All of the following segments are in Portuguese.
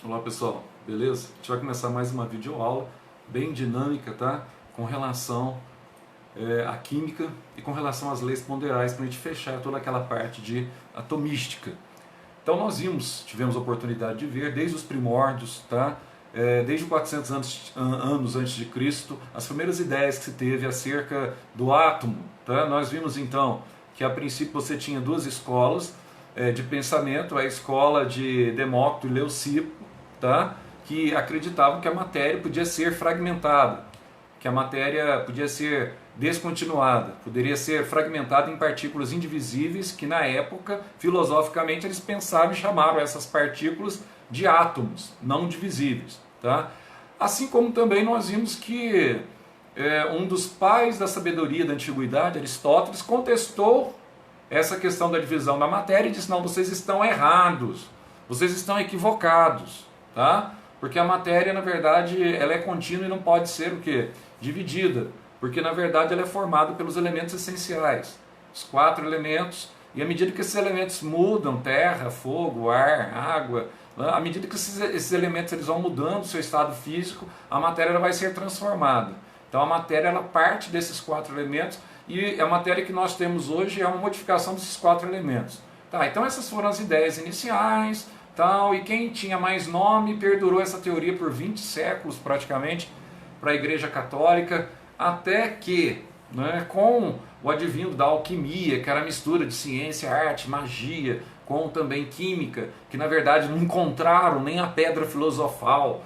Olá pessoal, beleza? A gente vai começar mais uma videoaula bem dinâmica, tá? Com relação à química e com relação às leis ponderais, para a gente fechar toda aquela parte de atomística. Então nós tivemos a oportunidade de ver desde os primórdios, tá? Desde 400 anos antes de Cristo, as primeiras ideias que se teve acerca do átomo, tá? Nós vimos então que a princípio você tinha duas escolas de pensamento, a escola de Demócrito e Leucipo, tá? Que acreditavam que a matéria podia ser fragmentada, que a matéria podia ser descontinuada, poderia ser fragmentada em partículas indivisíveis, que na época, filosoficamente, eles pensavam e chamaram essas partículas de átomos não divisíveis. Tá? Assim como também nós vimos que um dos pais da sabedoria da antiguidade, Aristóteles, contestou essa questão da divisão da matéria e disse: não, vocês estão errados, vocês estão equivocados, tá? Porque a matéria, na verdade, ela é contínua e não pode ser o quê? Dividida, porque na verdade ela é formada pelos elementos essenciais, os 4 elementos, e à medida que esses elementos mudam, terra, fogo, ar, água, à medida que esses elementos eles vão mudando o seu estado físico, a matéria ela vai ser transformada. Então a matéria ela parte desses 4 elementos, e a matéria que nós temos hoje é uma modificação desses 4 elementos. Tá, então essas foram as ideias iniciais, tal, e quem tinha mais nome perdurou essa teoria por 20 séculos praticamente para a Igreja Católica, até que, né, com o advindo da alquimia, que era a mistura de ciência, arte, magia, com também química, que na verdade não encontraram nem a pedra filosofal,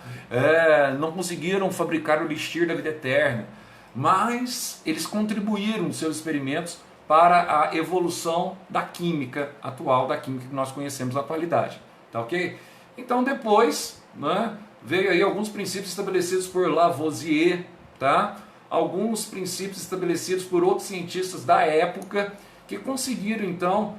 não conseguiram fabricar o elixir da vida eterna, mas eles contribuíram nos seus experimentos para a evolução da química atual, da química que nós conhecemos na atualidade. Tá ok? Então depois, né, veio aí alguns princípios estabelecidos por Lavoisier, tá? Alguns princípios estabelecidos por outros cientistas da época que conseguiram então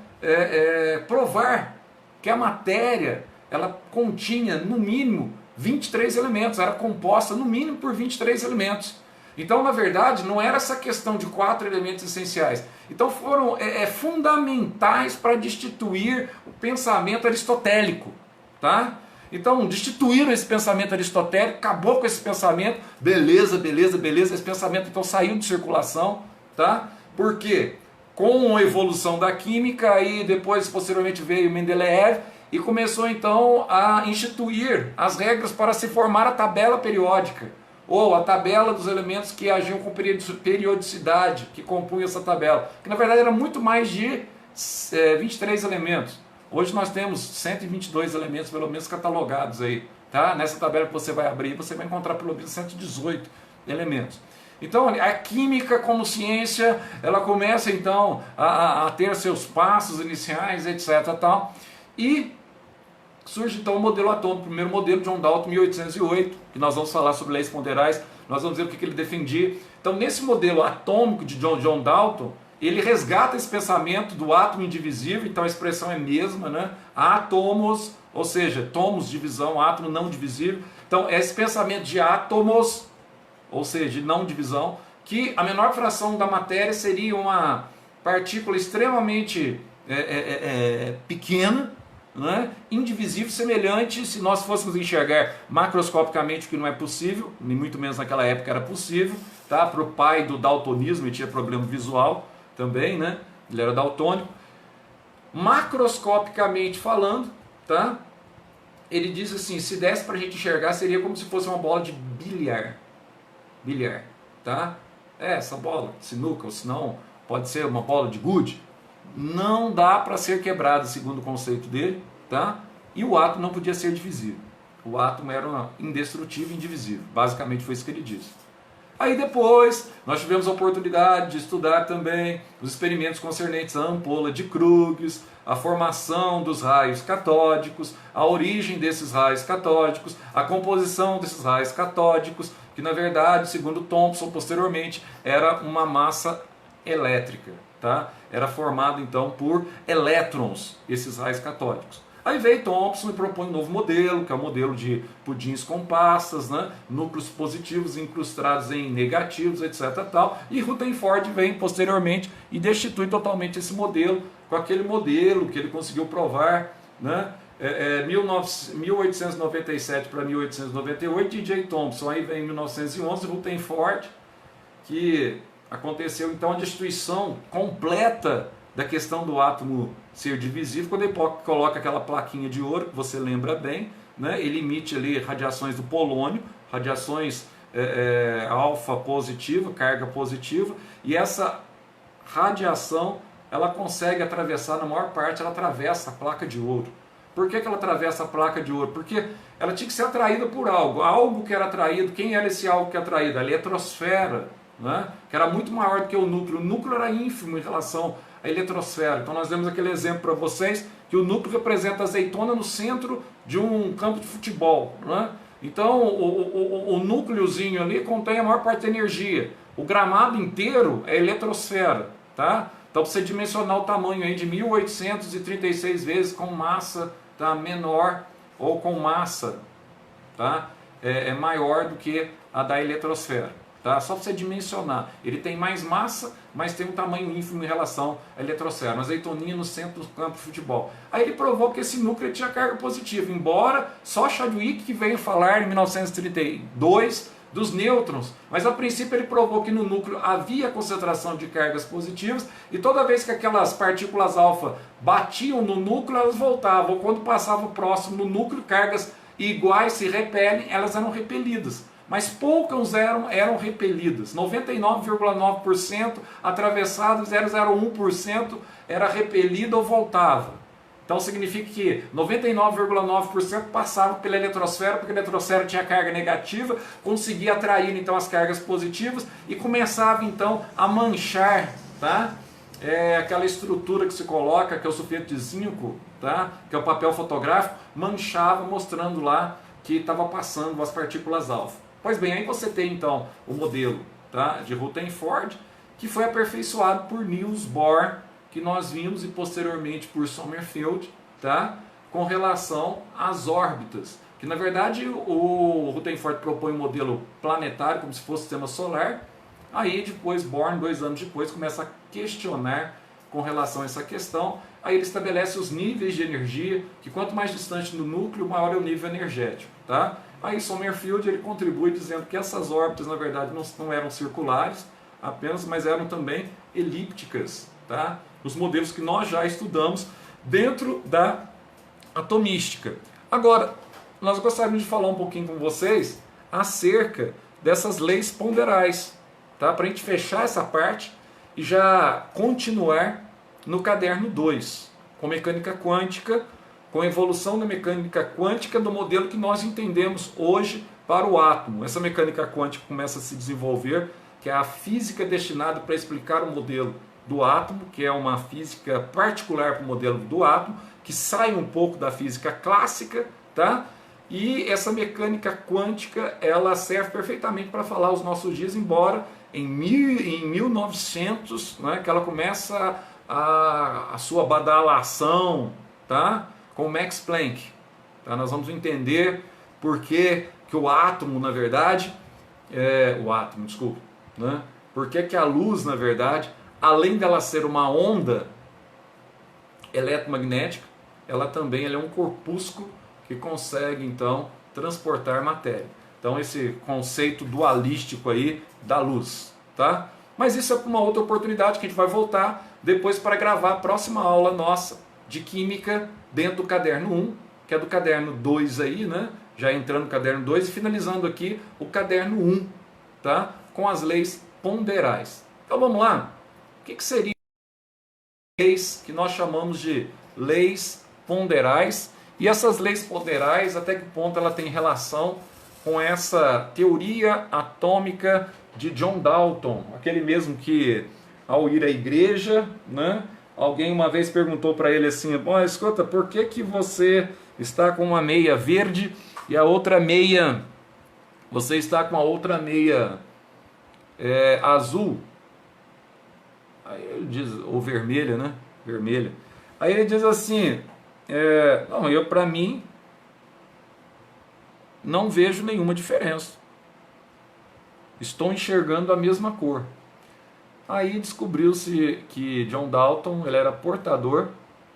provar que a matéria ela continha no mínimo 23 elementos, era composta no mínimo por 23 elementos. Então, na verdade, não era essa questão de 4 elementos essenciais. Então foram fundamentais para destituir o pensamento aristotélico. Tá? Então, destituíram esse pensamento aristotélico, acabou com esse pensamento, beleza, beleza, beleza, esse pensamento então saiu de circulação. Tá? Por quê? Com a evolução da química, aí depois, posteriormente, veio Mendeleev e começou então a instituir as regras para se formar a tabela periódica, ou a tabela dos elementos que agiam com periodicidade, que compunham essa tabela, que na verdade era muito mais de 23 elementos. Hoje nós temos 122 elementos, pelo menos, catalogados aí. Tá? Nessa tabela que você vai abrir, você vai encontrar pelo menos 118 elementos. Então a química como ciência, ela começa então a ter seus passos iniciais, etc. Tal, e surge então o modelo atômico, o primeiro modelo, John Dalton, 1808, que nós vamos falar sobre leis ponderais, nós vamos ver o que ele defendia. Então nesse modelo atômico de John Dalton, ele resgata esse pensamento do átomo indivisível, então a expressão é a mesma, né? Átomos, ou seja, tomos, divisão, átomo não divisível. Então é esse pensamento de átomos, ou seja, de não divisão, que a menor fração da matéria seria uma partícula extremamente pequena, né? Indivisível, semelhante, se nós fôssemos enxergar macroscopicamente, o que não é possível, nem muito menos naquela época era possível, tá? Para o pai do daltonismo, ele tinha problema visual também, né? Ele era daltônico. Macroscopicamente falando, tá? Ele diz assim, se desse para a gente enxergar, seria como se fosse uma bola de bilhar, tá? Essa bola, sinuca, ou se não, pode ser uma bola de gude. Não dá para ser quebrado, segundo o conceito dele, tá? E o átomo não podia ser divisível. O átomo era indestrutível e indivisível. Basicamente foi isso que ele disse. Aí depois, nós tivemos a oportunidade de estudar também os experimentos concernentes à ampola de Crookes, a formação dos raios catódicos, a origem desses raios catódicos, a composição desses raios catódicos, que na verdade, segundo Thomson, posteriormente, era uma massa elétrica. Tá? Era formado então por elétrons, esses raios catódicos. Aí veio Thomson e propõe um novo modelo, que é o modelo de pudins com pastas, né? Núcleos positivos incrustados em negativos, etc. Tal. E Rutherford vem posteriormente e destitui totalmente esse modelo, com aquele modelo que ele conseguiu provar, né? 1897 para 1898, DJ Thomson. Aí vem 1911, Rutherford, que aconteceu então a destruição completa da questão do átomo ser divisível, quando ele coloca aquela plaquinha de ouro, que você lembra bem, né? Ele emite ali radiações do polônio, radiações alfa positiva, carga positiva, e essa radiação ela consegue atravessar, na maior parte, ela atravessa a placa de ouro. Por que ela atravessa a placa de ouro? Porque ela tinha que ser atraída por algo que era atraído. Quem era esse algo que era atraído? A eletrosfera, né? Que era muito maior do que o núcleo. O núcleo era ínfimo em relação à eletrosfera. Então nós demos aquele exemplo para vocês, que o núcleo representa a azeitona no centro de um campo de futebol, né? Então o núcleozinho ali contém a maior parte da energia. O gramado inteiro é eletrosfera, tá? Então, para você dimensionar o tamanho aí de 1836 vezes com massa, tá, menor, ou com massa, tá, maior do que a da eletrosfera. Tá? Só para você dimensionar. Ele tem mais massa, mas tem um tamanho ínfimo em relação à eletrosfera. Uma azeitoninha no centro do campo de futebol. Aí ele provou que esse núcleo tinha carga positiva, embora só Chadwick que veio falar em 1932 dos nêutrons, mas a princípio ele provou que no núcleo havia concentração de cargas positivas, e toda vez que aquelas partículas alfa batiam no núcleo, elas voltavam. Quando passavam próximo do núcleo, cargas iguais se repelem, elas eram repelidas. Mas poucas eram repelidas. 99,9% atravessado, 0,01% era repelido ou voltava. Então significa que 99,9% passavam pela eletrosfera, porque a eletrosfera tinha carga negativa, conseguia atrair então as cargas positivas e começava então a manchar, tá? Aquela estrutura que se coloca, que é o sulfeto de zinco, tá? Que é o papel fotográfico, manchava mostrando lá que estava passando as partículas alfa. Pois bem, aí você tem então o modelo, tá, de Rutherford, que foi aperfeiçoado por Niels Bohr, que nós vimos, e posteriormente por Sommerfeld, tá, com relação às órbitas. Que na verdade o Rutherford propõe um modelo planetário, como se fosse sistema solar. Aí depois Bohr, 2 anos depois, começa a questionar com relação a essa questão. Aí ele estabelece os níveis de energia, que quanto mais distante do núcleo, maior é o nível energético, tá? Aí Sommerfeld ele contribui dizendo que essas órbitas na verdade não eram circulares apenas, mas eram também elípticas, tá? Os modelos que nós já estudamos dentro da atomística. Agora, nós gostaríamos de falar um pouquinho com vocês acerca dessas leis ponderais, tá? Para a gente fechar essa parte e já continuar no caderno 2, com mecânica quântica, com a evolução da mecânica quântica do modelo que nós entendemos hoje para o átomo. Essa mecânica quântica começa a se desenvolver, que é a física destinada para explicar o modelo do átomo, que é uma física particular para o modelo do átomo, que sai um pouco da física clássica, tá? E essa mecânica quântica, ela serve perfeitamente para falar os nossos dias, embora em 1900, né, que ela começa a sua badalação, tá, com Max Planck. Tá? Nós vamos entender por que o átomo, na verdade, né? Por que a luz, na verdade, além dela ser uma onda eletromagnética, ela também é um corpúsculo que consegue, então, transportar matéria. Então, esse conceito dualístico aí da luz, tá? Mas isso é para uma outra oportunidade que a gente vai voltar depois para gravar a próxima aula nossa de Química dentro do caderno 1, que é do caderno 2 aí, né? Já entrando no caderno 2 e finalizando aqui o caderno 1, tá? Com as leis ponderais. Então, vamos lá. O que seriam leis que nós chamamos de leis ponderais? E essas leis ponderais, até que ponto ela tem relação com essa teoria atômica de John Dalton, aquele mesmo que, ao ir à igreja, né, alguém uma vez perguntou para ele assim: bom, escuta, por que você está com uma meia verde e a outra meia, você está com a outra meia azul? Aí ele diz, ou vermelha, né? Vermelha. Aí ele diz assim: não, eu para mim não vejo nenhuma diferença. Estou enxergando a mesma cor. Aí descobriu-se que John Dalton ele era portador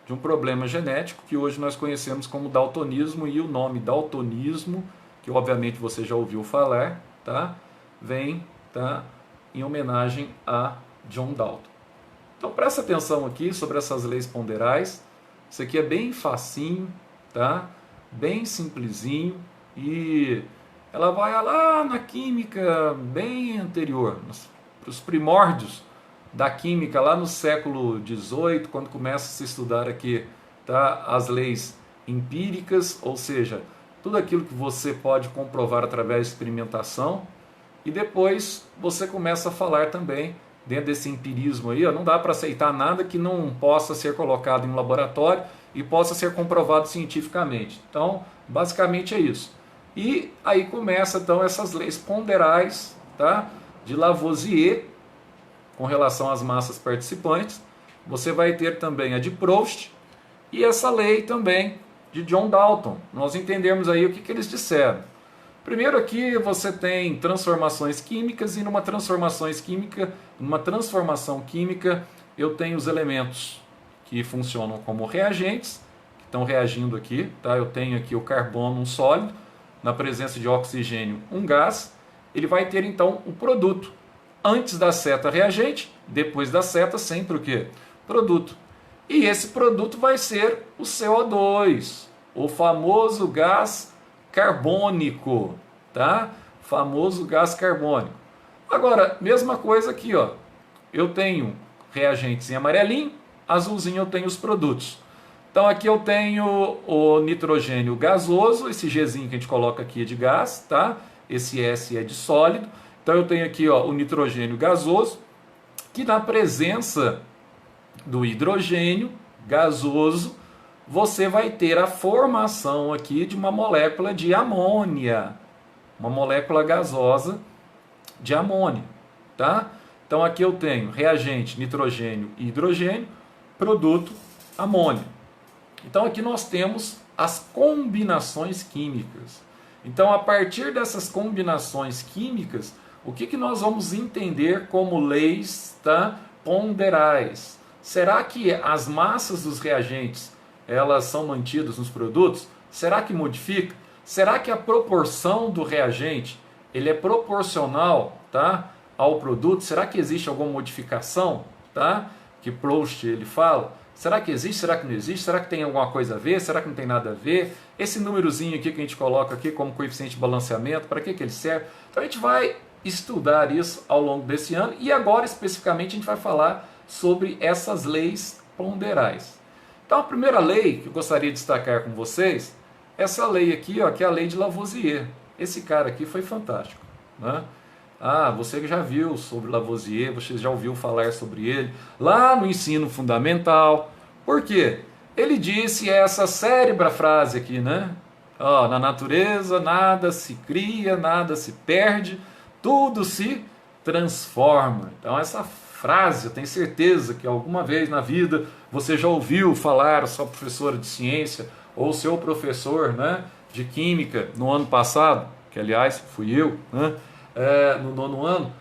de um problema genético que hoje nós conhecemos como daltonismo, e o nome daltonismo, que obviamente você já ouviu falar, tá? Vem, tá, em homenagem a John Dalton. Então presta atenção aqui sobre essas leis ponderais. Isso aqui é bem facinho, tá? Bem simplesinho, e ela vai lá na química bem anterior, os primórdios da química, lá no século XVIII, quando começa a se estudar aqui, tá, as leis empíricas, ou seja, tudo aquilo que você pode comprovar através de experimentação, e depois você começa a falar também, dentro desse empirismo aí, ó, não dá para aceitar nada que não possa ser colocado em um laboratório e possa ser comprovado cientificamente. Então, basicamente é isso. E aí começa então essas leis ponderais, tá, de Lavoisier, com relação às massas participantes. Você vai ter também a de Proust e essa lei também de John Dalton. Nós entendemos aí o que eles disseram. Primeiro aqui você tem transformações químicas, e numa transformação química eu tenho os elementos que funcionam como reagentes, que estão reagindo aqui, tá? Eu tenho aqui o carbono, um sólido, na presença de oxigênio, um gás. Ele vai ter então o produto. Antes da seta reagente, depois da seta sempre o quê? Produto. E esse produto vai ser o CO2, o famoso gás carbônico, tá? Famoso gás carbônico. Agora, mesma coisa aqui, ó. Eu tenho reagentes em amarelinho, azulzinho eu tenho os produtos. Então aqui eu tenho o nitrogênio gasoso, esse Gzinho que a gente coloca aqui é de gás, tá? Esse S é de sólido. Então eu tenho aqui, ó, o nitrogênio gasoso, que na presença do hidrogênio gasoso, você vai ter a formação aqui de uma molécula de amônia, uma molécula gasosa de amônia, tá? Então aqui eu tenho reagente nitrogênio e hidrogênio, produto amônia. Então aqui nós temos as combinações químicas. Então a partir dessas combinações químicas, o que nós vamos entender como leis, tá, ponderais? Será que as massas dos reagentes elas são mantidas nos produtos? Será que modifica? Será que a proporção do reagente ele é proporcional, tá, ao produto? Será que existe alguma modificação, tá, que Proust ele fala? Será que existe? Será que não existe? Será que tem alguma coisa a ver? Será que não tem nada a ver? Esse númerozinho aqui que a gente coloca aqui como coeficiente de balanceamento, para que ele serve? Então a gente vai estudar isso ao longo desse ano, e agora especificamente a gente vai falar sobre essas leis ponderais. Então a primeira lei que eu gostaria de destacar com vocês, essa lei aqui, ó, que é a lei de Lavoisier. Esse cara aqui foi fantástico, né? Ah, você que já viu sobre Lavoisier, você já ouviu falar sobre ele lá no ensino fundamental. Por quê? Ele disse essa cérebra frase aqui, né? Ó, na natureza nada se cria, nada se perde, tudo se transforma. Então essa frase, eu tenho certeza que alguma vez na vida você já ouviu falar, a sua professora de ciência ou o seu professor, né, de química no ano passado, que aliás fui eu, né, no nono ano.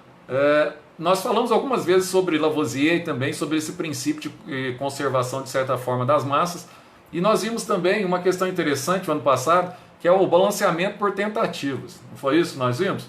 Nós falamos algumas vezes sobre Lavoisier e também sobre esse princípio de conservação de certa forma das massas, e nós vimos também uma questão interessante no ano passado, que é o balanceamento por tentativas. Não foi isso que nós vimos?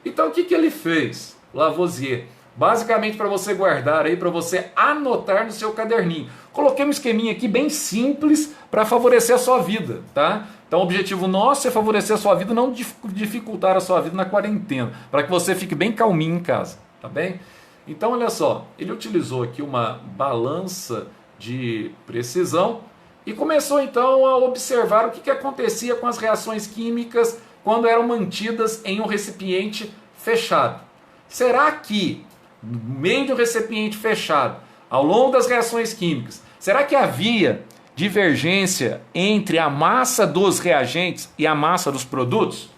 Então o que ele fez, Lavoisier? Basicamente para você guardar aí, para você anotar no seu caderninho. Coloquei um esqueminha aqui bem simples para favorecer a sua vida, tá? Então o objetivo nosso é favorecer a sua vida, não dificultar a sua vida na quarentena, para que você fique bem calminho em casa, tá bem? Então olha só, ele utilizou aqui uma balança de precisão e começou então a observar o que acontecia com as reações químicas quando eram mantidas em um recipiente fechado. Será que no meio de um recipiente fechado, ao longo das reações químicas, será que havia divergência entre a massa dos reagentes e a massa dos produtos?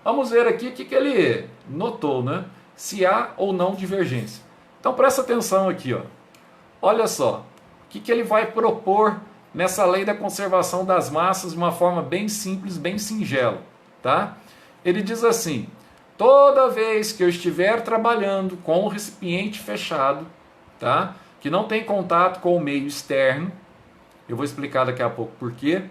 Vamos ver aqui o que ele notou, né? Se há ou não divergência. Então presta atenção aqui, ó. Olha só, o que ele vai propor nessa lei da conservação das massas de uma forma bem simples, bem singela, tá? Ele diz assim: toda vez que eu estiver trabalhando com um recipiente fechado, tá, que não tem contato com o meio externo, Eu vou explicar daqui a pouco por quê.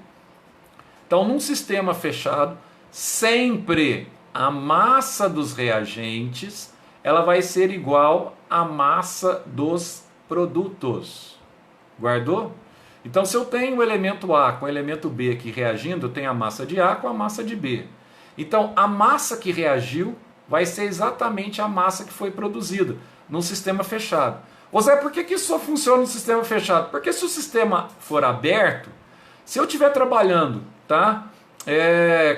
Então, num sistema fechado, sempre a massa dos reagentes ela vai ser igual à massa dos produtos. Guardou? Então, se eu tenho o elemento A com o elemento B aqui reagindo, eu tenho a massa de A com a massa de B. Então, a massa que reagiu vai ser exatamente a massa que foi produzida num sistema fechado. Ô Zé, por que isso só funciona no sistema fechado? Porque se o sistema for aberto, se eu estiver trabalhando, tá,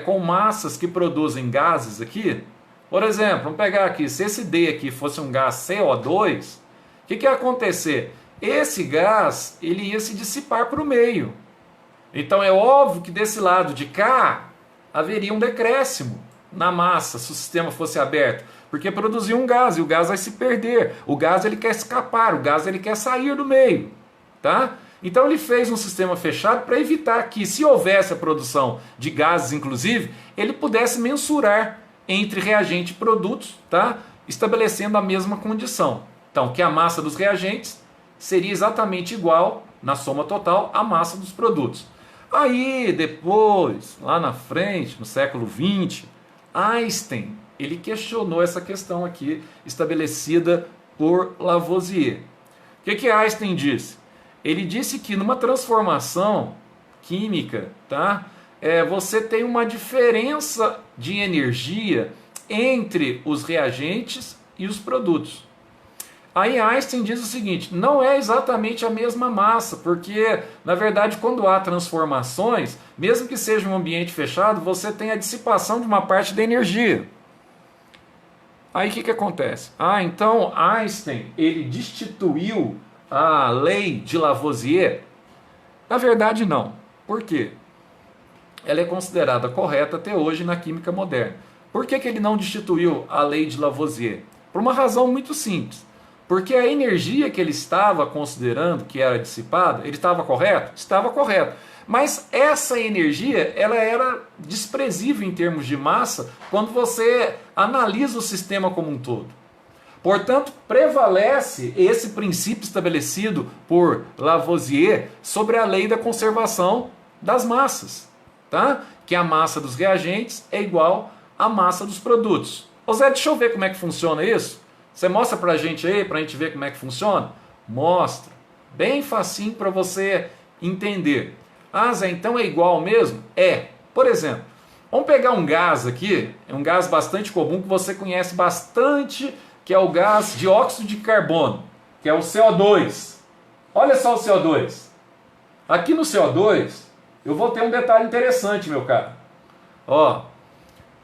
com massas que produzem gases aqui, por exemplo, vamos pegar aqui, se esse D aqui fosse um gás CO2, o que ia acontecer? Esse gás ele ia se dissipar para o meio. Então é óbvio que desse lado de cá haveria um decréscimo na massa se o sistema fosse aberto, porque produziu um gás e o gás vai se perder. O gás ele quer escapar, o gás ele quer sair do meio, tá? Então ele fez um sistema fechado para evitar que, se houvesse a produção de gases, inclusive, ele pudesse mensurar entre reagente e produtos, tá? Estabelecendo a mesma condição. Então, que a massa dos reagentes seria exatamente igual, na soma total, à massa dos produtos. Aí, depois, lá na frente, no século XX, Einstein, ele questionou essa questão aqui, estabelecida por Lavoisier. O que Einstein disse? Ele disse que numa transformação química, tá? Você tem uma diferença de energia entre os reagentes e os produtos. Aí Einstein diz o seguinte, não é exatamente a mesma massa, porque, na verdade, quando há transformações, mesmo que seja um ambiente fechado, você tem a dissipação de uma parte da energia. Aí o que acontece? Então Einstein, ele destituiu a lei de Lavoisier? Na verdade, não. Por quê? Ela é considerada correta até hoje na química moderna. Por que ele não destituiu a lei de Lavoisier? Por uma razão muito simples. Porque a energia que ele estava considerando que era dissipada, ele estava correto? Estava correto. Mas essa energia, ela era desprezível em termos de massa quando você analisa o sistema como um todo. Portanto, prevalece esse princípio estabelecido por Lavoisier sobre a lei da conservação das massas, tá? Que a massa dos reagentes é igual à massa dos produtos. Ô Zé, deixa eu ver como é que funciona isso. Você mostra pra gente aí, pra gente ver como é que funciona? Mostra. Bem facinho para você entender. Zé, então é igual mesmo? É. Por exemplo, vamos pegar um gás aqui, é um gás bastante comum que você conhece bastante, que é o gás dióxido de carbono, que é o CO2. Olha só o CO2. Aqui no CO2, eu vou ter um detalhe interessante, meu caro. Ó,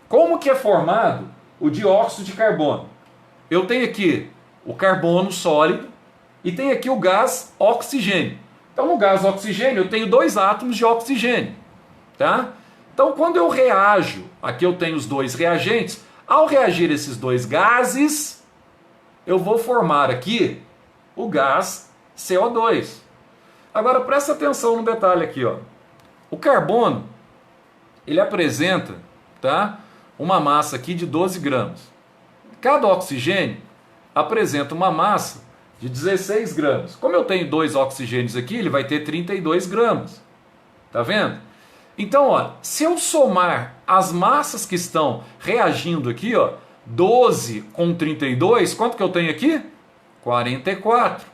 como que é formado o dióxido de carbono? Eu tenho aqui o carbono sólido e tenho aqui o gás oxigênio. Então, no gás oxigênio, eu tenho 2 átomos de oxigênio, tá? Então, quando eu reajo, aqui eu tenho os 2 reagentes, ao reagir esses 2 gases, eu vou formar aqui o gás CO2. Agora, presta atenção no detalhe aqui, ó. O carbono, ele apresenta, tá, uma massa aqui de 12 gramas. Cada oxigênio apresenta uma massa de 16 gramas. Como eu tenho 2 oxigênios aqui, ele vai ter 32 gramas. Tá vendo? Então, ó, se eu somar as massas que estão reagindo aqui, ó, 12 com 32, quanto que eu tenho aqui? 44.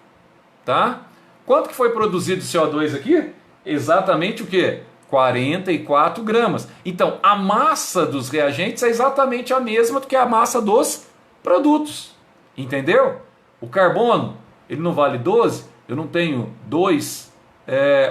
Tá? Quanto que foi produzido CO2 aqui? Exatamente o quê? 44 gramas. Então, a massa dos reagentes é exatamente a mesma do que a massa dos produtos. Entendeu? O carbono, ele não vale 12, eu não tenho 2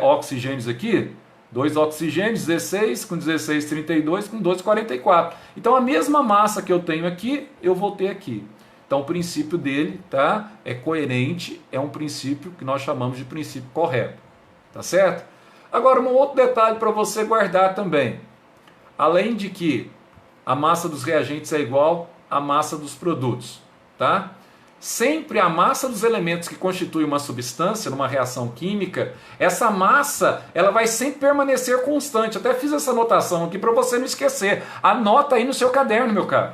oxigênios aqui, 2 oxigênios, 16, com 16, 32, com 12, 44. Então a mesma massa que eu tenho aqui, eu vou ter aqui. Então o princípio dele, tá, é coerente, é um princípio que nós chamamos de princípio correto. Tá certo? Agora um outro detalhe para você guardar também. Além de que a massa dos reagentes é igual à massa dos produtos, tá? Sempre a massa dos elementos que constituem uma substância numa reação química, essa massa ela vai sempre permanecer constante. Até fiz essa anotação aqui para você não esquecer. Anota aí no seu caderno, meu caro.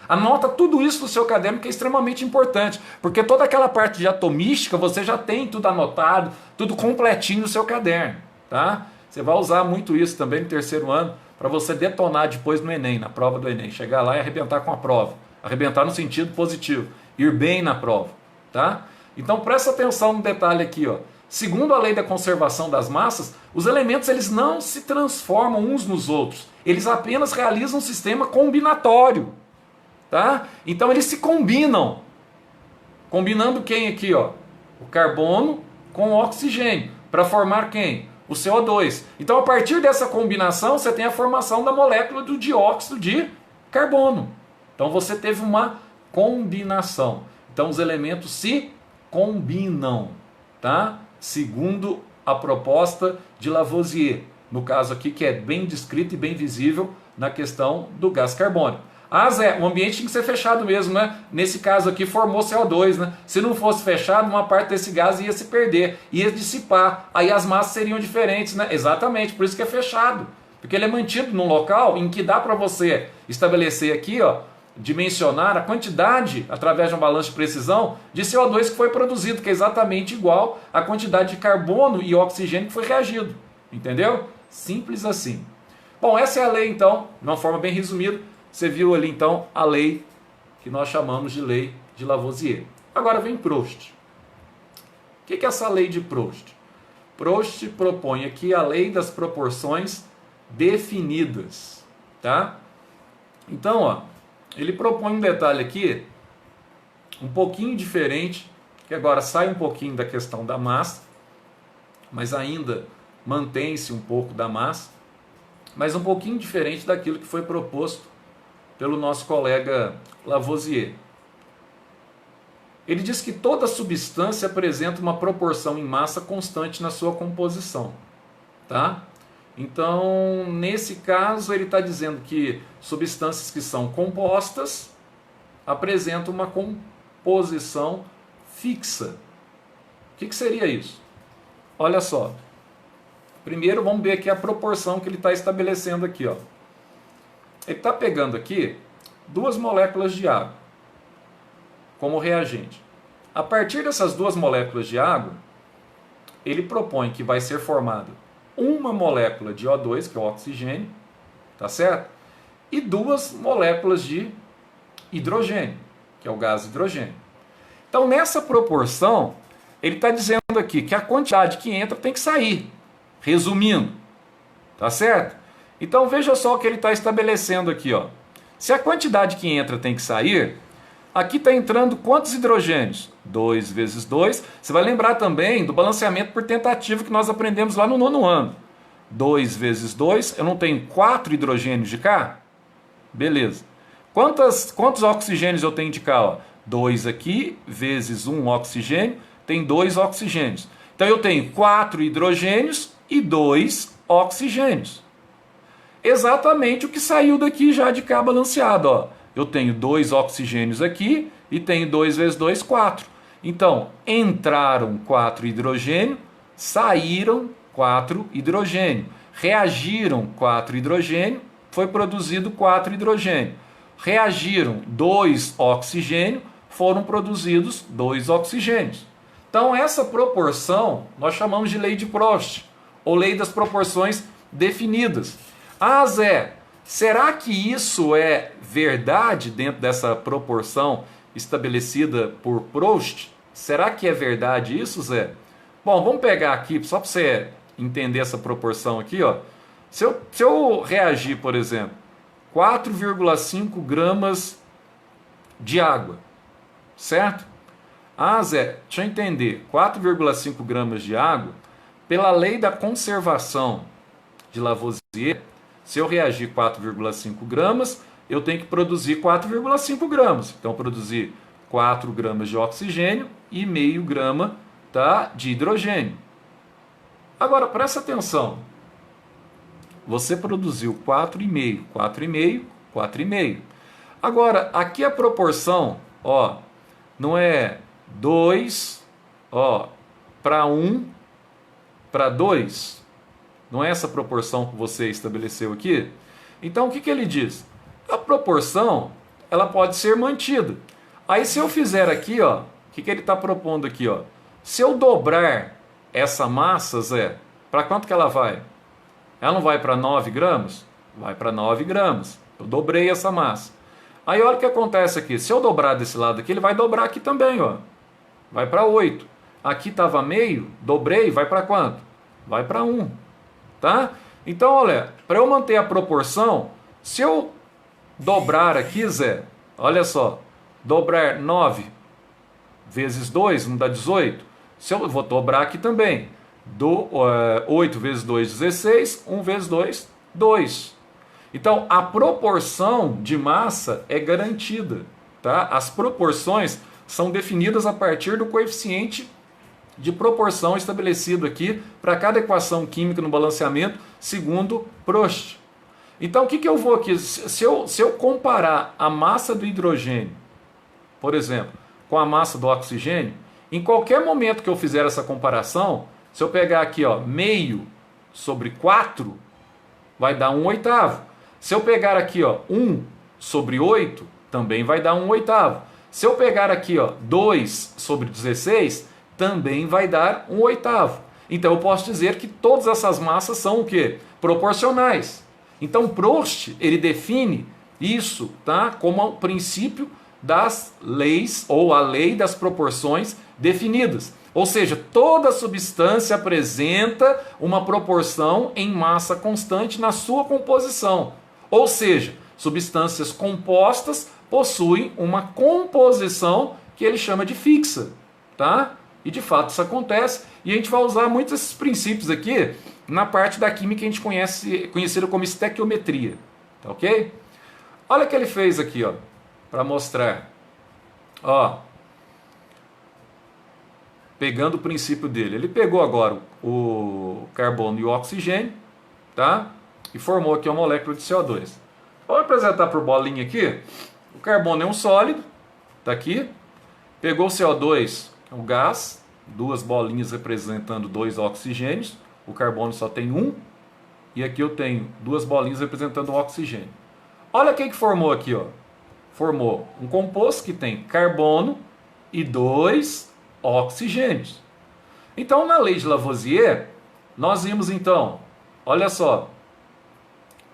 Anota tudo isso no seu caderno, que é extremamente importante, porque toda aquela parte de atomística você já tem tudo anotado, tudo completinho no seu caderno. tá? Você vai usar muito isso também no terceiro ano para você detonar depois no Enem, na prova do Enem. Chegar lá e arrebentar com a prova. Arrebentar no sentido positivo. Ir bem na prova, tá? Então presta atenção no detalhe aqui, ó. Segundo a lei da conservação das massas, os elementos eles não se transformam uns nos outros. Eles apenas realizam um sistema combinatório, tá? Então eles se combinam. Combinando quem aqui, ó? O carbono com o oxigênio. Para formar quem? O CO2. Então a partir dessa combinação você tem a formação da molécula do dióxido de carbono. Então você teve uma combinação. Então os elementos se combinam, tá? Segundo a proposta de Lavoisier, no caso aqui que é bem descrito e bem visível na questão do gás carbônico. Ah, Zé, o ambiente tem que ser fechado mesmo, né? Nesse caso aqui formou CO2, né? Se não fosse fechado, uma parte desse gás ia se perder, ia dissipar, aí as massas seriam diferentes, né? Exatamente, por isso que é fechado, porque ele é mantido num local em que dá para você estabelecer aqui, ó, dimensionar a quantidade, através de uma balança de precisão, de CO2 que foi produzido, que é exatamente igual à quantidade de carbono e oxigênio que foi reagido. Entendeu? Simples assim. Bom, essa é a lei então, de uma forma bem resumida. Você viu ali então a lei que nós chamamos de lei de Lavoisier. Agora vem Proust. O que é essa lei de Proust? Proust propõe aqui a lei das proporções definidas, tá? Então, ó, ele propõe um detalhe aqui, um pouquinho diferente, que agora sai um pouquinho da questão da massa, mas ainda mantém-se um pouco da massa, mas um pouquinho diferente daquilo que foi proposto pelo nosso colega Lavoisier. Ele diz que toda substância apresenta uma proporção em massa constante na sua composição, tá? Então, nesse caso, ele está dizendo que substâncias que são compostas apresentam uma composição fixa. O que seria isso? Olha só. Primeiro, vamos ver aqui a proporção que ele está estabelecendo aqui, ó. Ele está pegando aqui 2 moléculas de água como reagente. A partir dessas 2 moléculas de água, ele propõe que vai ser formada uma molécula de O2, que é o oxigênio, tá certo? E 2 moléculas de hidrogênio, que é o gás hidrogênio. Então, nessa proporção, ele está dizendo aqui que a quantidade que entra tem que sair. Resumindo, tá certo? Então, veja só o que ele está estabelecendo aqui, ó. Se a quantidade que entra tem que sair, aqui está entrando quantos hidrogênios? 2 vezes 2. Você vai lembrar também do balanceamento por tentativa que nós aprendemos lá no 9º ano. 2 vezes 2, eu não tenho 4 hidrogênios de cá? Beleza. Quantos oxigênios eu tenho de cá? Ó? 2 aqui, vezes 1 oxigênio, tem 2 oxigênios. Então eu tenho 4 hidrogênios e 2 oxigênios. Exatamente o que saiu daqui já de cá balanceado, ó. Eu tenho 2 oxigênios aqui e tenho 2 vezes 2, 4. Então, entraram 4 hidrogênio, saíram 4 hidrogênio. Reagiram 4 hidrogênio, foi produzido 4 hidrogênio. Reagiram 2 oxigênio, foram produzidos 2 oxigênios. Então, essa proporção nós chamamos de lei de Proust, ou lei das proporções definidas. Ah, Zé, será que isso é verdade dentro dessa proporção estabelecida por Proust? Será que é verdade isso, Zé? Bom, vamos pegar aqui, só para você entender essa proporção aqui, ó. Se eu reagir, por exemplo, 4,5 gramas de água, certo? Ah, Zé, deixa eu entender, 4,5 gramas de água, pela lei da conservação de Lavoisier, se eu reagir 4,5 gramas, eu tenho que produzir 4,5 gramas. Então, produzir 4 gramas de oxigênio e meio grama, tá, de hidrogênio. Agora, presta atenção. Você produziu 4,5, 4,5, 4,5. Agora, aqui a proporção, ó, não é 2, ó, para 1, para 2. Não é essa proporção que você estabeleceu aqui? Então, o que ele diz? A proporção, ela pode ser mantida. Aí, se eu fizer aqui, ó, o que ele está propondo aqui? Ó? Se eu dobrar essa massa, Zé, para quanto que ela vai? Ela não vai para 9 gramas? Vai para 9 gramas. Eu dobrei essa massa. Aí olha o que acontece aqui. Se eu dobrar desse lado aqui, ele vai dobrar aqui também, ó. Vai para 8. Aqui estava meio, dobrei, vai para quanto? Vai para 1. Tá? Então, olha, para eu manter a proporção, se eu dobrar aqui, Zé, olha só, dobrar 9 vezes 2 não dá 18. Se eu vou dobrar aqui também, 8 vezes 2, 16, 1 vezes 2, 2. Então, a proporção de massa é garantida. Tá? As proporções são definidas a partir do coeficiente de proporção estabelecido aqui para cada equação química no balanceamento, segundo Prost. Então, o que eu vou aqui? Se eu comparar a massa do hidrogênio, por exemplo, com a massa do oxigênio, em qualquer momento que eu fizer essa comparação, se eu pegar aqui, ó, meio sobre 4, vai dar 1/8. Se eu pegar aqui, ó, 1 sobre 8, também vai dar 1/8. Se eu pegar aqui, ó, 2 sobre 16, também vai dar 1/8. Então eu posso dizer que todas essas massas são o quê? Proporcionais. Então Prost, ele define isso, tá, como o princípio das leis, ou a lei das proporções definidas. Ou seja, toda substância apresenta uma proporção em massa constante na sua composição. Ou seja, substâncias compostas possuem uma composição que ele chama de fixa, tá? E de fato isso acontece, e a gente vai usar muitos desses princípios aqui na parte da química que a gente conhecida como estequiometria, tá ok? Olha o que ele fez aqui, ó, para mostrar. Ó, pegando o princípio dele, ele pegou agora o carbono e o oxigênio, tá? E formou aqui uma molécula de CO2. Vou apresentar por bolinha aqui. O carbono é um sólido, tá aqui. Pegou o CO2, o gás, duas bolinhas representando 2 oxigênios. O carbono só tem 1. E aqui eu tenho duas bolinhas representando o oxigênio. Olha o que formou aqui, ó. Formou um composto que tem carbono e 2 oxigênios. Então, na lei de Lavoisier, nós vimos então, olha só,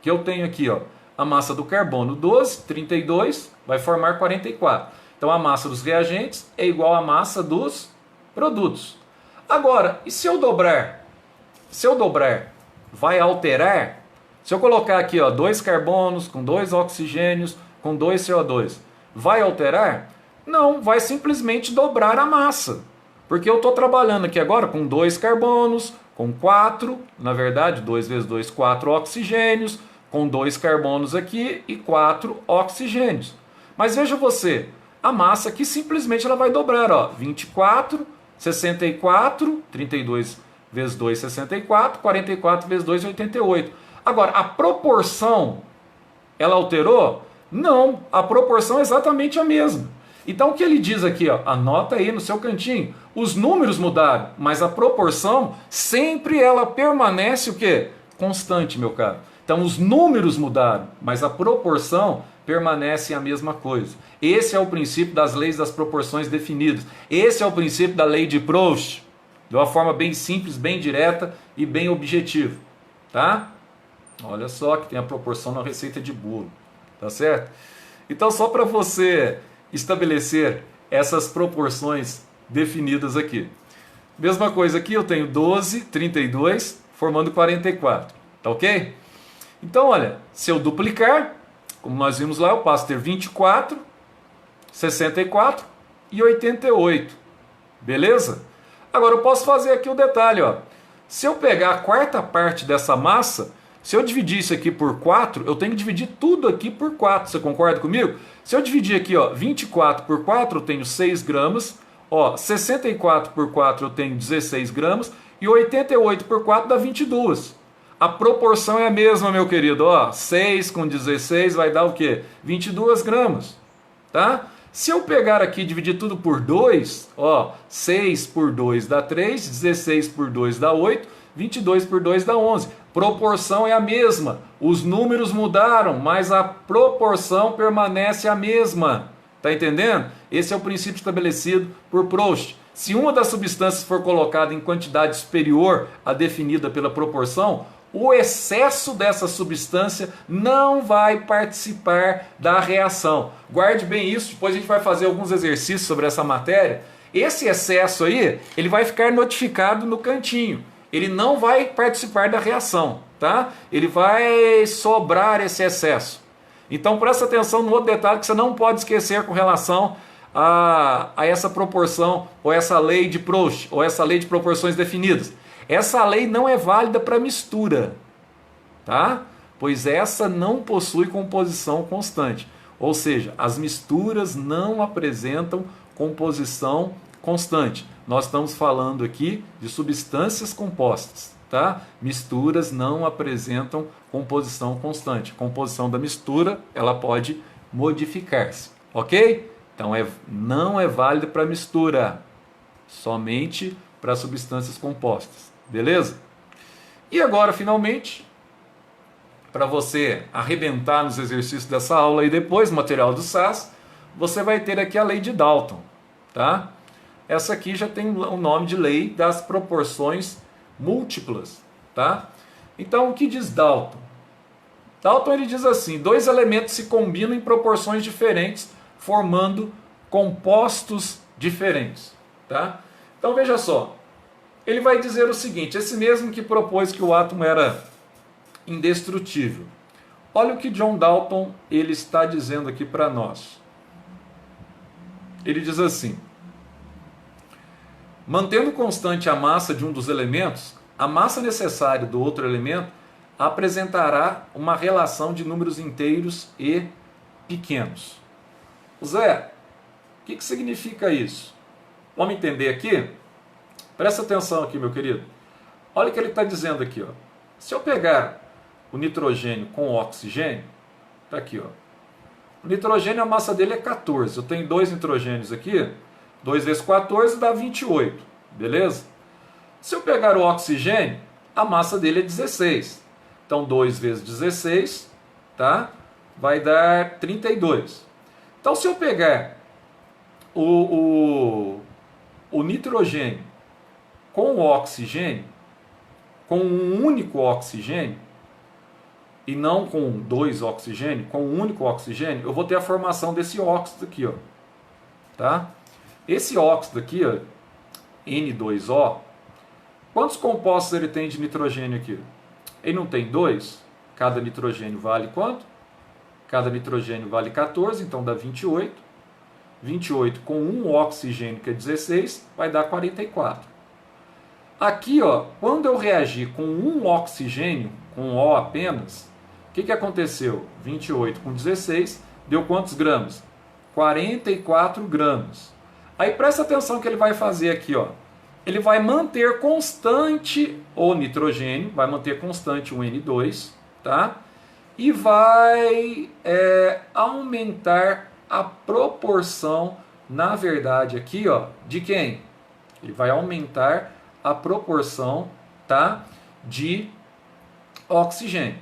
que eu tenho aqui, ó, a massa do carbono 12, 32, vai formar 44. Então, a massa dos reagentes é igual à massa dos produtos. Agora, e se eu dobrar? Se eu dobrar, vai alterar? Se eu colocar aqui, ó, 2 carbonos com 2 oxigênios com 2 CO2, vai alterar? Não, vai simplesmente dobrar a massa. Porque eu estou trabalhando aqui agora com 2 carbonos, com 4, na verdade, 2 vezes 2, 4 oxigênios, com 2 carbonos aqui e 4 oxigênios. Mas veja você, a massa aqui simplesmente ela vai dobrar, ó, 24, 64, 32 vezes 2, 64, 44 vezes 2, 88. Agora, a proporção, ela alterou? Não, a proporção é exatamente a mesma. Então o que ele diz aqui, ó, anota aí no seu cantinho, os números mudaram, mas a proporção sempre ela permanece o quê? Constante, meu caro. Então os números mudaram, mas a proporção permanece a mesma coisa. Esse é o princípio das leis das proporções definidas. Esse é o princípio da lei de Proust, de uma forma bem simples, bem direta e bem objetiva, tá? Olha só que tem a proporção na receita de bolo, tá certo? Então só para você estabelecer essas proporções definidas aqui. Mesma coisa aqui, eu tenho 12, 32, formando 44, tá ok? Então, olha, se eu duplicar, como nós vimos lá, eu passo a ter 24, 64 e 88, beleza? Agora eu posso fazer aqui o detalhe, ó. Se eu pegar a quarta parte dessa massa, se eu dividir isso aqui por 4, eu tenho que dividir tudo aqui por 4, você concorda comigo? Se eu dividir aqui, ó, 24 por 4, eu tenho 6 gramas, ó, 64 por 4 eu tenho 16 gramas, e 88 por 4 dá 22. A proporção é a mesma, meu querido, ó, 6 com 16 vai dar o quê? 22 gramas, tá? Se eu pegar aqui e dividir tudo por 2, ó, 6 por 2 dá 3, 16 por 2 dá 8, 22 por 2 dá 11. Proporção é a mesma. Os números mudaram, mas a proporção permanece a mesma. Tá entendendo? Esse é o princípio estabelecido por Proust. Se uma das substâncias for colocada em quantidade superior à definida pela proporção, o excesso dessa substância não vai participar da reação. Guarde bem isso, depois a gente vai fazer alguns exercícios sobre essa matéria. Esse excesso aí, ele vai ficar notificado no cantinho. Ele não vai participar da reação, tá? Ele vai sobrar esse excesso. Então presta atenção no outro detalhe que você não pode esquecer com relação a essa proporção, ou essa lei de Proust, ou essa lei de proporções definidas. Essa lei não é válida para mistura, tá? Pois essa não possui composição constante. Ou seja, as misturas não apresentam composição constante. Nós estamos falando aqui de substâncias compostas, tá? Misturas não apresentam composição constante. A composição da mistura, ela pode modificar-se, ok? Então não é válida para mistura, somente para substâncias compostas. Beleza? E agora, finalmente, para você arrebentar nos exercícios dessa aula e depois, material do SAS, você vai ter aqui a lei de Dalton, tá? Essa aqui já tem o nome de lei das proporções múltiplas, tá? Então, o que diz Dalton? Dalton ele diz assim: dois elementos se combinam em proporções diferentes, formando compostos diferentes, tá? Então, veja só. Ele vai dizer o seguinte, esse mesmo que propôs que o átomo era indestrutível. Olha o que John Dalton ele está dizendo aqui para nós. Ele diz assim: mantendo constante a massa de um dos elementos, a massa necessária do outro elemento apresentará uma relação de números inteiros e pequenos. Zé, o que significa isso? Vamos entender aqui? Presta atenção aqui, meu querido. Olha o que ele está dizendo aqui. Ó. Se eu pegar o nitrogênio com o oxigênio, está aqui. Ó. O nitrogênio, a massa dele é 14. Eu tenho dois nitrogênios aqui. 2 vezes 14 dá 28. Beleza? Se eu pegar o oxigênio, a massa dele é 16. Então, 2 vezes 16, tá? Vai dar 32. Então, se eu pegar o nitrogênio com o oxigênio, com um único oxigênio, e não com dois oxigênios, com um único oxigênio, eu vou ter a formação desse óxido aqui, ó. Tá? Esse óxido aqui, ó, N2O, quantos compostos ele tem de nitrogênio aqui? Ele não tem 2? Cada nitrogênio vale quanto? Cada nitrogênio vale 14, então dá 28. 28 com um oxigênio, que é 16, vai dar 44. Aqui, ó, quando eu reagir com um oxigênio, com O apenas, o que aconteceu? 28 com 16, deu quantos gramas? 44 gramas. Aí presta atenção que ele vai fazer aqui, ó. Ele vai manter constante o nitrogênio, vai manter constante o N2, tá? E vai aumentar a proporção, na verdade, aqui, ó, de quem? Ele vai aumentar a proporção, tá, de oxigênio.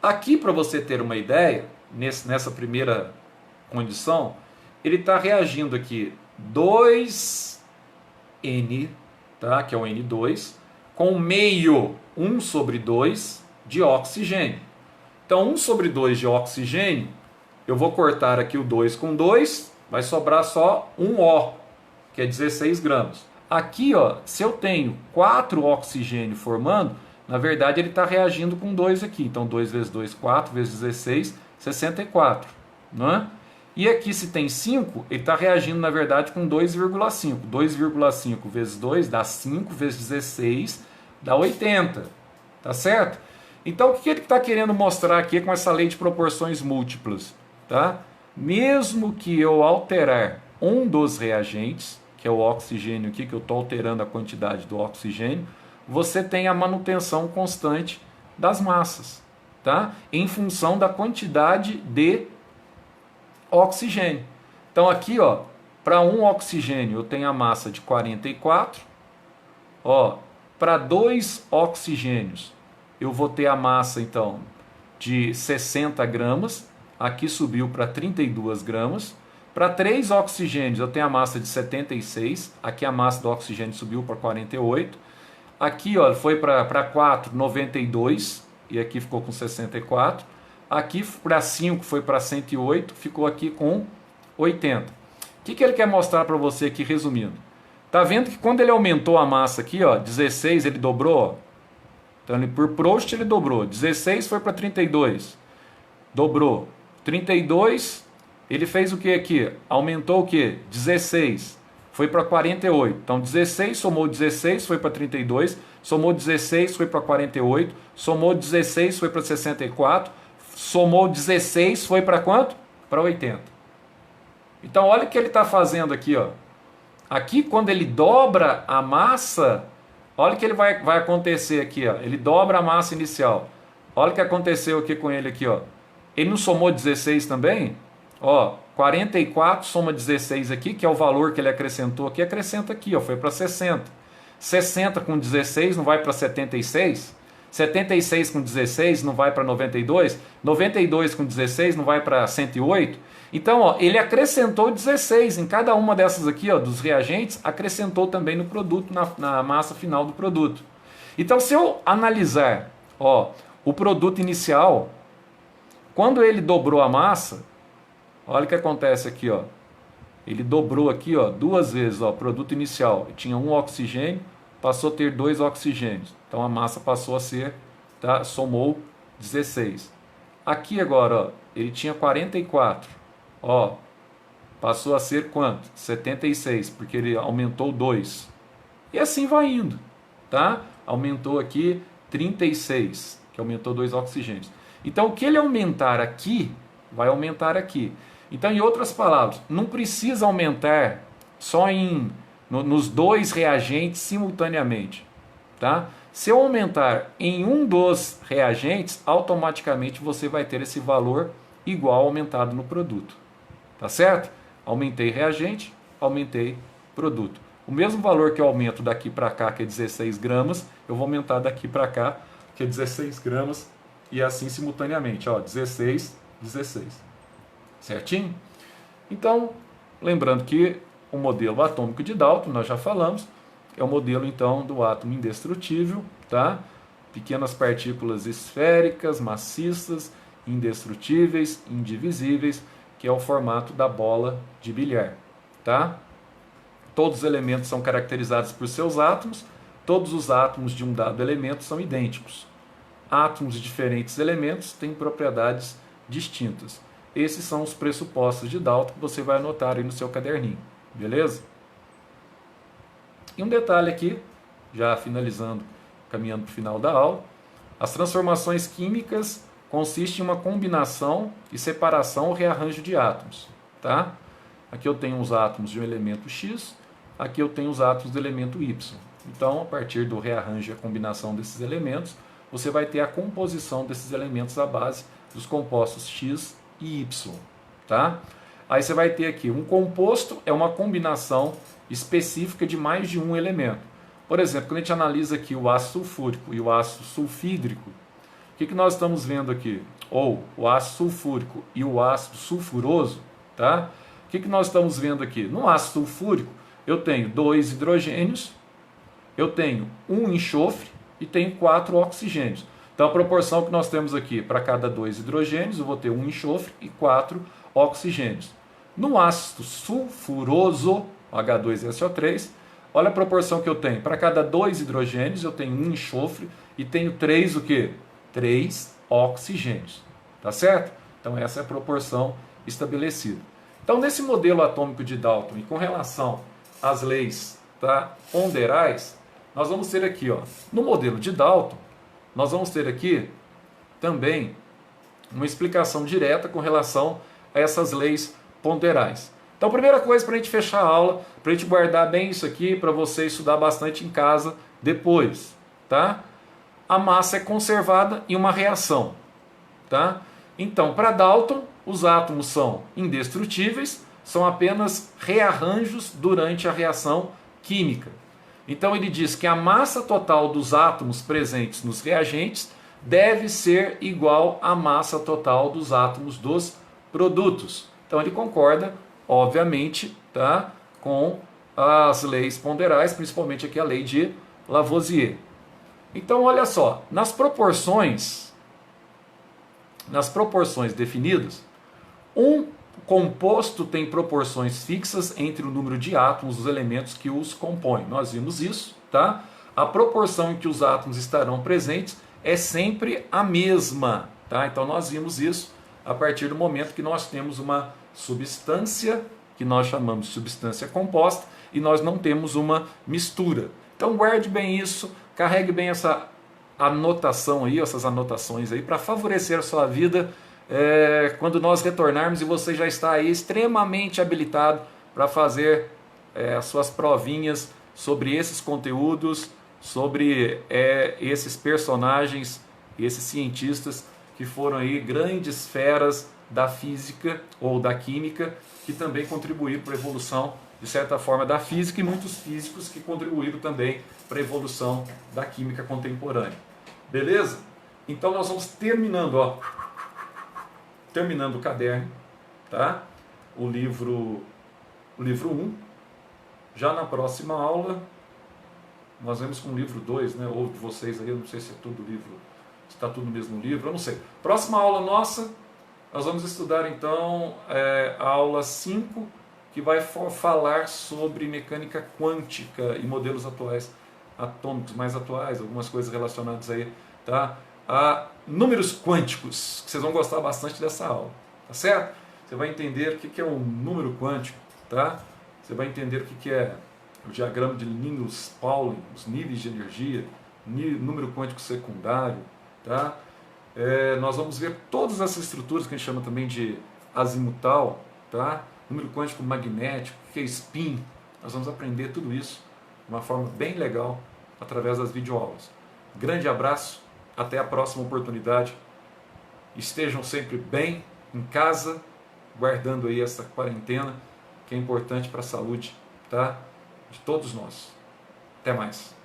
Aqui, para você ter uma ideia, nessa primeira condição, ele está reagindo aqui 2N, tá, que é o N2, com meio 1 sobre 2 de oxigênio. Então, 1 sobre 2 de oxigênio, eu vou cortar aqui o 2 com 2, vai sobrar só um O, que é 16 gramas. Aqui, ó, se eu tenho 4 oxigênio formando, na verdade ele está reagindo com 2 aqui. Então 2 vezes 2, 4 vezes 16, 64. Não é? E aqui se tem 5, ele está reagindo na verdade com 2,5. 2,5 vezes 2 dá 5, vezes 16 dá 80. Tá certo? Então o que ele está querendo mostrar aqui com essa lei de proporções múltiplas? Tá? Mesmo que eu alterar um dos reagentes, que é o oxigênio aqui, que eu estou alterando a quantidade do oxigênio, você tem a manutenção constante das massas, tá? Em função da quantidade de oxigênio. Então aqui, ó, para um oxigênio eu tenho a massa de 44, ó, para 2 oxigênios eu vou ter a massa, então, de 60 gramas, aqui subiu para 32 gramas, Para 3 oxigênios eu tenho a massa de 76, aqui a massa do oxigênio subiu para 48, aqui ó, foi para 4, 92, e aqui ficou com 64, aqui para 5 foi para 108, ficou aqui com 80. O que ele quer mostrar para você aqui, resumindo? Tá vendo que quando ele aumentou a massa aqui, ó, 16 ele dobrou, ó. Então ele, por Proust ele dobrou, 16 foi para 32, dobrou, 32 ele fez o que aqui? Aumentou o que? 16, foi para 48, então 16 somou 16 foi para 32, somou 16 foi para 48, somou 16 foi para 64, somou 16 foi para quanto? Para 80. Então olha o que ele está fazendo aqui, ó. Aqui quando ele dobra a massa, olha o que ele vai acontecer aqui, ó. Ele dobra a massa inicial. Olha o que aconteceu aqui com ele aqui, ó. Ele não somou 16 também? Ó, 44 soma 16 aqui, que é o valor que ele acrescentou aqui, acrescenta aqui, ó, foi para 60. 60 com 16 não vai para 76? 76 com 16 não vai para 92? 92 com 16 não vai para 108? Então, ó, ele acrescentou 16 em cada uma dessas aqui, ó, dos reagentes, acrescentou também no produto, na massa final do produto. Então, se eu analisar, ó, o produto inicial, quando ele dobrou a massa, olha o que acontece aqui, ó. Ele dobrou aqui, ó, 2 vezes, ó, produto inicial. Tinha 1 oxigênio, passou a ter 2 oxigênios. Então a massa passou a ser, tá, somou 16. Aqui agora, ó, ele tinha 44. Ó, passou a ser quanto? 76, porque ele aumentou 2. E assim vai indo, tá? Aumentou aqui 36, que aumentou 2 oxigênios. Então o que ele aumentar aqui, vai aumentar aqui. Então, em outras palavras, não precisa aumentar só nos 2 reagentes simultaneamente, tá? Se eu aumentar em um dos reagentes, automaticamente você vai ter esse valor igual aumentado no produto, tá certo? Aumentei reagente, aumentei produto. O mesmo valor que eu aumento daqui para cá, que é 16 gramas, eu vou aumentar daqui para cá, que é 16 gramas, e assim simultaneamente, ó, 16, 16. Certinho? Então, lembrando que o modelo atômico de Dalton, nós já falamos, é o modelo então do átomo indestrutível, tá? Pequenas partículas esféricas, maciças, indestrutíveis, indivisíveis, que é o formato da bola de bilhar, tá? Todos os elementos são caracterizados por seus átomos, todos os átomos de um dado elemento são idênticos. Átomos de diferentes elementos têm propriedades distintas. Esses são os pressupostos de Dalton que você vai anotar aí no seu caderninho, beleza? E um detalhe aqui, já finalizando, caminhando para o final da aula, as transformações químicas consistem em uma combinação e separação ou rearranjo de átomos, tá? Aqui eu tenho os átomos de um elemento X, aqui eu tenho os átomos do elemento Y. Então, a partir do rearranjo e a combinação desses elementos, você vai ter a composição desses elementos à base dos compostos X e Y, tá? Aí você vai ter aqui, um composto é uma combinação específica de mais de um elemento. Por exemplo, quando a gente analisa aqui o ácido sulfúrico e o ácido sulfídrico, o que nós estamos vendo aqui? Ou o ácido sulfúrico e o ácido sulfuroso, tá? O que nós estamos vendo aqui? No ácido sulfúrico, eu tenho 2 hidrogênios, eu tenho 1 enxofre e tenho 4 oxigênios. Então a proporção que nós temos aqui, para cada 2 hidrogênios, eu vou ter 1 enxofre e 4 oxigênios. No ácido sulfuroso, H2SO3, olha a proporção que eu tenho. Para cada 2 hidrogênios, eu tenho 1 enxofre e tenho 3 o quê? 3 oxigênios. Tá certo? Então essa é a proporção estabelecida. Então nesse modelo atômico de Dalton e com relação às leis, tá, ponderais, nós vamos ter aqui, ó, no modelo de Dalton, nós vamos ter aqui também uma explicação direta com relação a essas leis ponderais. Então, primeira coisa para a gente fechar a aula, para a gente guardar bem isso aqui, para você estudar bastante em casa depois, tá? A massa é conservada em uma reação, tá? Então, para Dalton, os átomos são indestrutíveis, são apenas rearranjos durante a reação química. Então ele diz que a massa total dos átomos presentes nos reagentes deve ser igual à massa total dos átomos dos produtos. Então ele concorda obviamente, tá, com as leis ponderais, principalmente aqui a lei de Lavoisier. Então, olha só, nas proporções definidas, um composto tem proporções fixas entre o número de átomos dos elementos que os compõem. Nós vimos isso, tá? A proporção em que os átomos estarão presentes é sempre a mesma, tá? Então nós vimos isso a partir do momento que nós temos uma substância que nós chamamos de substância composta e nós não temos uma mistura. Então guarde bem isso, carregue bem essa anotação aí, essas anotações aí para favorecer a sua vida quando nós retornarmos e você já está aí extremamente habilitado para fazer as suas provinhas sobre esses conteúdos, sobre esses personagens, esses cientistas que foram aí grandes feras da física ou da química, que também contribuíram para a evolução, de certa forma, da física, e muitos físicos que contribuíram também para a evolução da química contemporânea. Beleza? Então nós vamos terminando, ó, terminando o caderno, tá? O livro 1. Já na próxima aula, nós vemos com o livro 2, né? Ou de vocês aí, eu não sei se é tudo livro, se está tudo no mesmo livro, eu não sei. Próxima aula nossa, nós vamos estudar então a aula 5, que vai falar sobre mecânica quântica e modelos atuais, atômicos mais atuais, algumas coisas relacionadas aí, tá? A números quânticos, que vocês vão gostar bastante dessa aula, tá certo? Você vai entender o que é um número quântico, tá? Você vai entender o que é o diagrama de Linus-Pauling, os níveis de energia, número quântico secundário, tá? Nós vamos ver todas essas estruturas que a gente chama também de azimutal, tá? Número quântico magnético, o que é spin, nós vamos aprender tudo isso de uma forma bem legal através das videoaulas. Grande abraço, até a próxima oportunidade. Estejam sempre bem em casa, guardando aí essa quarentena, que é importante para a saúde, tá? De todos nós. Até mais.